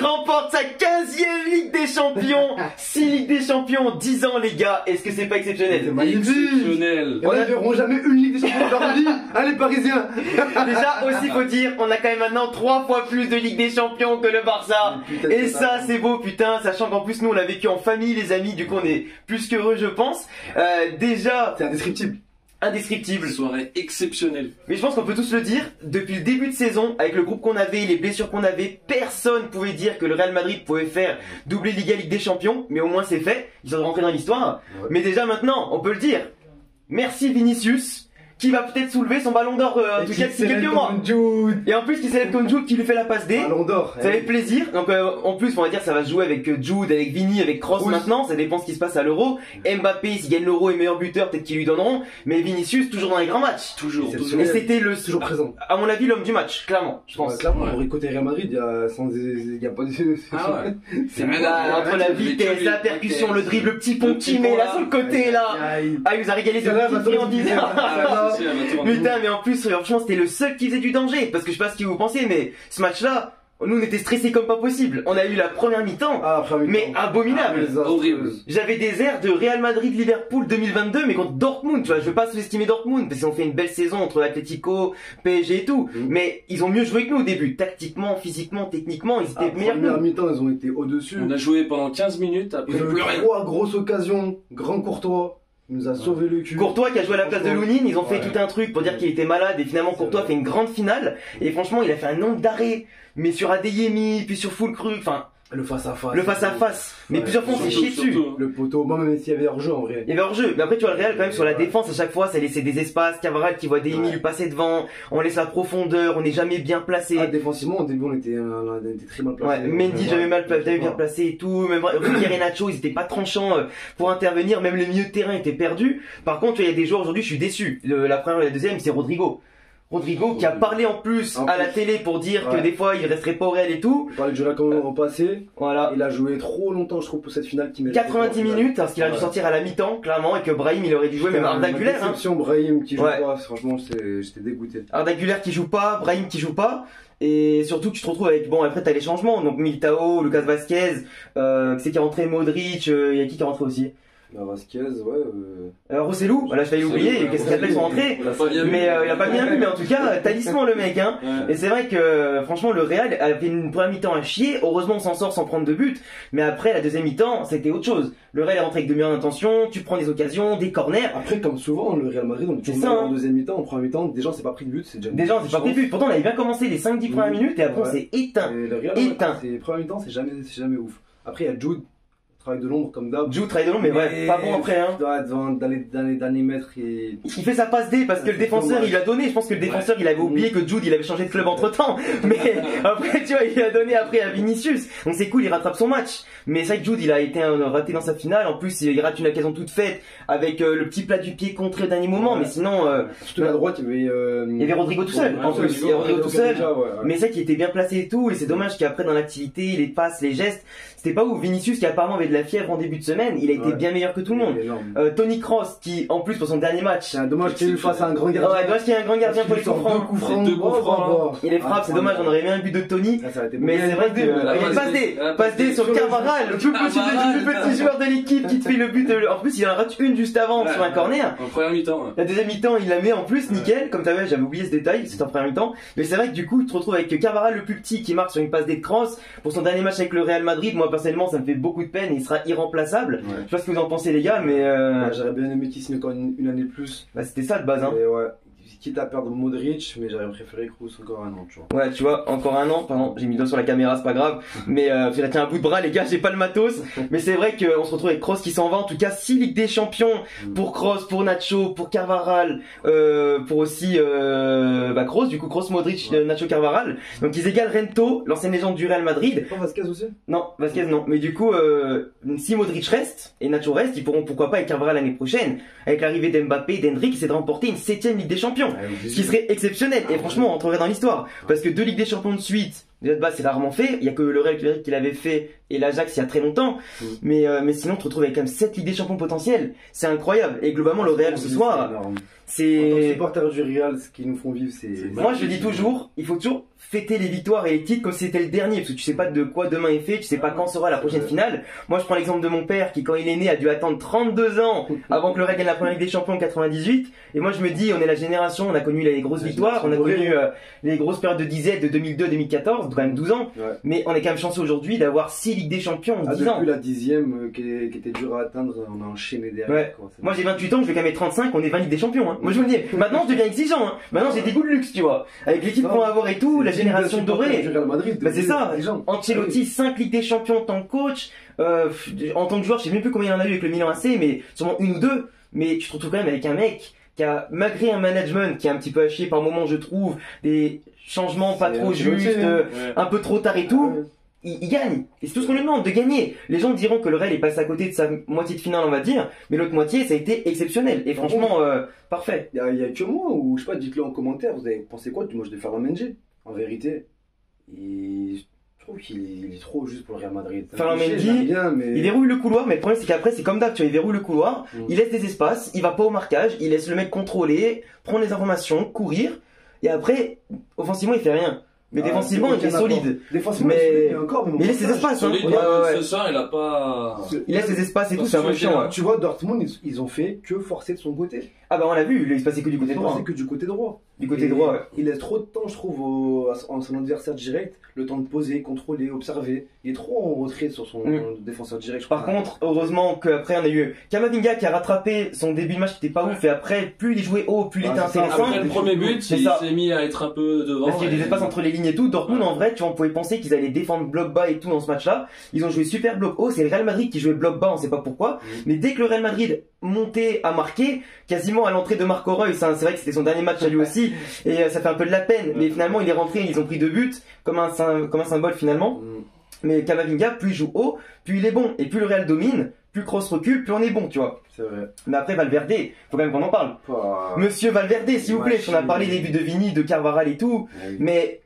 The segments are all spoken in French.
Madrid remporte sa 15e Ligue des Champions. 6 Ligues des Champions en 10 ans, les gars. Est-ce que c'est pas exceptionnel? C'est magnifique. Exceptionnel. Et on ne verront jamais une Ligue des Champions de leur vie. Allez, Parisiens. Déjà, aussi faut dire, on a quand même maintenant 3 fois plus de Ligue des Champions que le Barça. Putain, Et c'est ça, pas- c'est beau, putain. Sachant qu'en plus, nous, on l'a vécu en famille, les amis. Du coup, on est plus qu'heureux, je pense. Déjà, C'est indescriptible. indescriptible. Soirée exceptionnelle. Mais je pense qu'on peut tous le dire, depuis le début de saison, avec le groupe qu'on avait, les blessures qu'on avait, personne pouvait dire que le Real Madrid pouvait faire doubler Liga Ligue des Champions, mais au moins c'est fait, ils sont rentrés dans l'histoire. Ouais. Mais déjà maintenant, on peut le dire, merci Vinicius, qui va peut-être soulever son ballon d'or en tout cas d'ici quelques mois. Jude. Et en plus qui célèbre comme Jude qui lui fait la passe D. Ballon d'or. Ça fait plaisir. Donc en plus on va dire ça va se jouer avec Jude, avec Vini, avec Kroos Oui. maintenant. Ça dépend ce qui se passe à l'Euro. Mbappé s'il gagne l'Euro et meilleur buteur peut-être qu'ils lui donneront. Mais Vinicius toujours dans les grands matchs. Toujours. Exceptionnel. Et c'était le Toujours présent. à mon avis l'homme du match, clairement. Je pense. Clairement, Ouais. pour côté Real Madrid, il y a sans, il y a pas de. Ah ouais. C'est rien là, à voir. entre la Mais vitesse, tu- la percussion, le dribble, le petit Le pont petit qui met pont, là là. sur le côté là. Ah il nous a régalé de Celle-là, petites va friandises. Ah, si, si, elle va tourner. Putain mais en plus franchement c'était le seul qui faisait du danger. Parce que je sais pas ce que vous pensez mais ce match là, nous on était stressés comme pas possible. On a eu la première mi-temps. Ah, après, Mais abominable. Horrible. J'avais des airs de Real Madrid-Liverpool 2022 mais contre Dortmund, tu vois, je veux pas sous-estimer Dortmund parce qu'ils ont fait une belle saison entre Atletico, PSG et tout, mais ils ont mieux joué que nous au début, tactiquement, physiquement, techniquement, ils étaient meilleurs que Première nous. mi-temps, ils ont été au-dessus. On a joué pendant 15 minutes, après Ils ont eu plus rien. 3 grosses occasions. Grand Courtois. Il nous a sauvé le cul. Courtois qui a joué à la place de Lounine, ils ont fait Ouais. tout un truc pour dire qu'il était malade et finalement C'est Courtois vrai. fait une grande finale et franchement il a fait un nombre d'arrêts, mais sur Adeyemi, puis sur Fulkrug, enfin Le face-à-face. le face à face, mais Ouais. plusieurs fois on s'est chié dessus. Surtout. Le poteau. Moi, même s'il y avait hors-jeu, en vrai. Il y avait hors-jeu, mais après tu vois le Real quand même sur la Ouais. défense à chaque fois ça laissait des espaces, Cavaral qui voit Adeyemi Ouais. lui passer devant, on laisse la profondeur, on n'est jamais bien placé. Ah, défensivement, au début, on était très mal Ouais, placé. Mendy jamais mal placé, bien placé et tout, même Rudiger et Nacho, ils étaient pas tranchants pour intervenir, même le milieu de terrain était perdu. Par contre, il y a des joueurs aujourd'hui, je suis déçu. La première et la deuxième, c'est Rodrigo. Rodrigo qui a parlé en plus En à la plus. télé pour dire que Ouais. des fois il resterait pas au Real et tout. On parlait de Jonathan en passé. Voilà. Il a joué trop longtemps, je trouve, pour cette finale qui 90 minutes, parce qu'il a dû Ouais. sortir à la mi-temps, clairement, et que Brahim il aurait dû jouer, même Arda Güler, hein. Déception, Brahim qui joue Ouais. pas, franchement, j'étais dégoûté. Arda Güler qui joue pas, Brahim qui joue pas. Et surtout que tu te retrouves avec, bon après t'as les changements, donc Militao, Lucas Vasquez, c'est qui est rentré Modric, il y a qui est rentré aussi La Vasquez, ouais. Rossellou, voilà je failli oublier, et qu'est-ce qu'ils appellent sont rentrés. On l'a pas bien vu. Mais il a pas bien vu, mais en tout cas, talisman le mec, hein. Ouais. Et c'est vrai que franchement le Real a fait une première mi-temps à chier. Heureusement on s'en sort sans prendre de but. Mais après la deuxième mi-temps c'était autre chose. Le Real est rentré avec de meilleures intentions. Tu prends des occasions, des corners. Après, comme souvent, le Real Madrid, on est C'est toujours ça, meilleur hein. en deuxième mi-temps, en première mi-temps, déjà, on s'est pas pris de but, c'est déjà Déjà on s'est pas pris de but. Pourtant on avait bien commencé les 5-10 premières minutes et après on Ouais. s'est éteint. Et le Real, Éteint. c'est première mi-temps, c'est jamais ouf. Après, il y a Jude, travail de l'ombre comme d'hab. Jude travaille de long mais ouais, pas bon après hein. Dans les derniers mètres, et Il fait sa passe D parce que le défenseur il lui a donné. Je pense que le défenseur il avait oublié que Jude il avait changé de club entre temps. Mais après tu vois il a donné après à Vinicius. Donc c'est cool, il rattrape son match. Mais c'est vrai que Jude il a été raté dans sa finale. En plus il rate une occasion toute faite avec le petit plat du pied contré au dernier moment. Ouais. Mais sinon surtout à la droite, il il y avait Rodrigo tout seul. Ouais, En plus il y avait Rodrigo tout seul. déjà, ouais. Mais c'est vrai qu'il était bien placé et tout. Et c'est dommage qu'après dans l'activité, les passes, les gestes, c'était pas ouf. Vinicius qui apparemment avait de la fièvre en début de semaine, il a été Ouais. bien meilleur que tout le monde. Il est énorme. Tony Kroos qui en plus pour son dernier match. C'est un dommage qu'il y ait eu face à un grand gardien. Ouais, dommage qu'il y ait un grand gardien pour les coups francs. Deux coups francs. Deux coups francs, Il est frappe, c'est dommage, on aurait mis un but de Tony. Ah, ça aurait été Mais bon. c'est vrai que il y a la une passe D, passe D sur Carvajal, le plus petit joueur de l'équipe qui te fait le but. En plus, il en rate une juste avant Ouais, sur un ouais. corner. En première mi-temps. Ouais. La deuxième mi-temps, il la met en plus, nickel. Comme t'avais, j'avais oublié ce détail, c'était en première mi-temps. Mais c'est vrai que du coup, tu te retrouves avec Carvajal le plus petit qui marque sur une passe D de Kroos pour son dernier match avec le Real Madrid. Moi, personnellement, ça me fait beaucoup de peine et il sera irremplaçable. Ouais. Je sais pas ce que vous en pensez, les gars, mais Ouais, j'aurais bien aimé qu'il signe encore une année de plus. bah, c'était ça de base, hein. Et ouais, quitte à perdre Modric, mais j'aurais préféré Kroos encore un an, tu vois. Ouais, tu vois, encore un an, pardon, j'ai mis le doigt sur la caméra, c'est pas grave, mais j'ai la tiens à bout de bras, les gars, j'ai pas le matos, mais c'est vrai qu'on se retrouve avec Kroos qui s'en va, en tout cas 6 Ligues des Champions pour Kroos, pour Nacho, pour Carvajal, pour aussi Kroos, du coup Kroos, Modric, Nacho, Carvajal, donc ils égalent Rento, l'ancienne légende du Real Madrid. Pas Vasquez aussi? Non, Vasquez non, mais du coup si Modric reste et Nacho reste, ils pourront pourquoi pas avec Carvajal l'année prochaine, avec l'arrivée d'Mbappé, d'Hendrick, c'est de remporter une 7ème Ligue des Champions. Ce qui serait exceptionnel et franchement on entrerait dans l'histoire parce que 2 Ligues des Champions de suite Déjà de base, c'est rarement fait. Il y a que le Real Madrid qui l'avait fait et l'Ajax il y a très longtemps. Mais sinon, tu te retrouves avec quand même 7 Ligues des Champions potentielles. C'est incroyable. Et globalement, le Real ce soir, En tant que c'est... supporter du Real, ce qu'ils nous font vivre, c'est. Moi, je dis toujours, il faut toujours fêter les victoires et les titres comme si c'était le dernier, parce que tu sais pas de quoi demain est fait, tu sais pas quand sera la prochaine finale. Moi, je prends l'exemple de mon père qui, quand il est né, a dû attendre 32 ans avant que le Real gagne la première Ligue des Champions en 98. Et moi, je me dis, on est la génération, on a connu les grosses victoires, on a connu les grosses périodes de disette de 2002-2014, quand même 12 ans. Ouais. Mais on est quand même chanceux aujourd'hui d'avoir 6 Ligues des Champions en 10 ans. Depuis la 10e qui était dure à atteindre, on a enchaîné derrière. Ouais. Quoi. C'est Moi j'ai 28 ans, je vais quand même 35, on est 20 Ligues des Champions. Hein. Moi je vous le dis, maintenant je deviens exigeant. Hein. Maintenant j'ai des goûts de luxe, tu vois. Avec l'équipe qu'on va avoir et tout, la génération dorée. Du Real Madrid, Bah c'est ça. exigeant. Ancelotti, 5 Ligues des Champions en tant que coach. En tant que joueur, je sais même plus combien il en a eu avec le Milan AC, mais sûrement une ou deux. Mais tu te retrouves quand même avec un mec qui a, malgré un management qui est un petit peu haché par moment, je trouve, des changements pas C'est trop Ancelotti, justes, hein. un peu trop tard et tout. Il gagne. Et c'est tout ce qu'on lui demande, de gagner. Les gens diront que le Real est passé à côté de sa moitié de finale, on va dire, mais l'autre moitié, ça a été exceptionnel. Et franchement, parfait. Il y a que moi, ou je sais pas, dites-le en commentaire, vous avez pensé quoi du match de Ferland Mendy? En vérité, je trouve qu'il est trop juste pour le Real Madrid. Ferland Mendy, j'aime bien, mais... Il verrouille le couloir, mais le problème c'est qu'après c'est comme d'hab, tu vois, il verrouille le couloir, il laisse des espaces, il va pas au marquage, il laisse le mec contrôler, prendre les informations, courir, et après, offensivement il fait rien. Mais défensivement il est solide. Défensivement, Mais- il est encore, Mais il laisse ses espaces, hein. Solide, Ouais, ouais, ouais. ce soir, il a pas. Il laisse ses espaces et tout, c'est un peu chiant. Hein. Tu vois, Dortmund, ils ont fait que forcer de son côté. Ah bah on l'a vu, il se passait que du côté Ils ont droit. forcé Hein. que du côté droit. Du côté Et droit, ouais. Il laisse trop de temps, je trouve, à son adversaire direct, le temps de poser, contrôler, observer. Il est trop en retrait sur son défenseur direct. Je Par crois. contre, heureusement qu'après on a eu Kamavinga qui a rattrapé son début de match qui était pas ouf, et après, plus il jouait haut, plus il était Ah, c'est ça. intéressant. Après le premier but, C'est il ça. s'est mis à être un peu devant. Parce qu'il y a des et- espaces entre les lignes et tout. Dortmund, en vrai, tu vois, on pouvait penser qu'ils allaient défendre bloc bas et tout dans ce match-là. Ils ont joué super bloc haut. C'est le Real Madrid qui jouait bloc bas, on sait pas pourquoi. Mais dès que le Real Madrid montait à marquer, quasiment à l'entrée de Marco Reus, hein, c'est vrai que c'était son dernier match à lui aussi, et ça fait un peu de la peine. Mais finalement, il est rentré, ils ont pris 2 buts, comme un symbole finalement. Mais Kamavinga, plus il joue haut, plus il est bon. Et plus le Real domine, plus Kroos recule, plus on est bon, tu vois. C'est vrai. Mais après, Valverde, faut quand même qu'on en parle. Monsieur Valverde, s'il vous plaît, on a parlé des buts de Vini, de Carvajal et tout, mais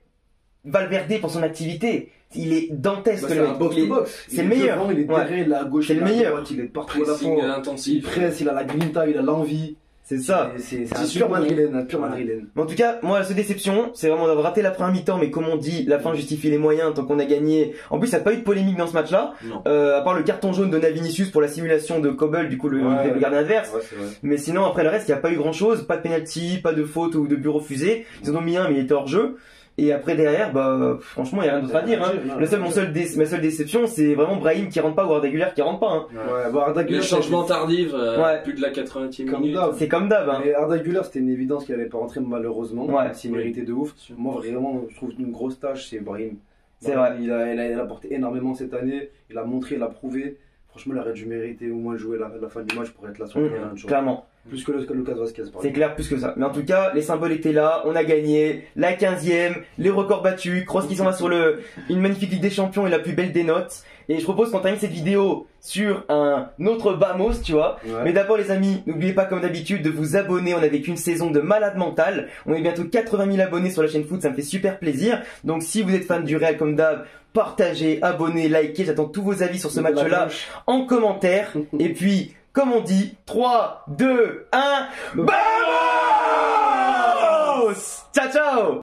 Valverde, pour son activité, il est dantesque. C'est le un mec. box Il to est- box. C'est le meilleur. Il est derrière, il est à gauche, C'est il le est à meilleur. droite, il est partout à la Pressing fois. Il intensif. presse, il a la grinta, il a l'envie. C'est ça. C'est un pur madrilène, un pur madrilène. Mais en tout cas, moi, la seule déception, c'est vraiment d'avoir raté la première mi-temps, mais comme on dit, la fin justifie les moyens tant qu'on a gagné. En plus, il n'y a pas eu de polémique dans ce match-là, Non. à part le carton jaune donné à Vinicius pour la simulation de Kobel, du coup, le gardien adverse. Ouais, c'est vrai. Mais sinon, après le reste, il n'y a pas eu grand-chose, pas de penalty, pas de faute ou de but refusé. Ils en ont mis un, mais il était hors jeu. Et après derrière, bah franchement, il n'y a rien d'autre à dire. Hein. Ma seule déception, c'est vraiment Brahim qui rentre pas ou Arda Güler qui rentre pas. Hein. Ouais, bah Arda Güler, Les changements tardifs, Ouais. plus de la 80e Comme minute. d'hab. C'est comme d'hab. Hein. Mais Arda Güler, c'était une évidence qu'il allait pas rentrer malheureusement. Ouais. S'il méritait de ouf. Moi, vraiment, je trouve une grosse tâche, c'est Brahim. C'est vrai. Il a apporté énormément cette année. Il a montré, il a prouvé. Franchement, il aurait dû mériter au moins jouer la fin du match pour être là sur le terrain. Clairement. Plus que Lucas Vazquez, par C'est clair, plus que ça. Mais en tout cas, les symboles étaient là, on a gagné, la 15e, les records battus, Kroos qui s'en va sur une magnifique Ligue des Champions et la plus belle des notes. Et je propose qu'on termine cette vidéo sur un autre Bamos, tu vois. Ouais. Mais d'abord les amis, n'oubliez pas comme d'habitude de vous abonner, on a vécu une saison de malade mental. On est bientôt 80 000 abonnés sur la chaîne foot, ça me fait super plaisir. Donc si vous êtes fan du Real comme d'hab, partagez, abonnez, likez, j'attends tous vos avis sur ce match-là en commentaire. Et puis, comme on dit, 3, 2, 1, BAMOS! Ciao ciao!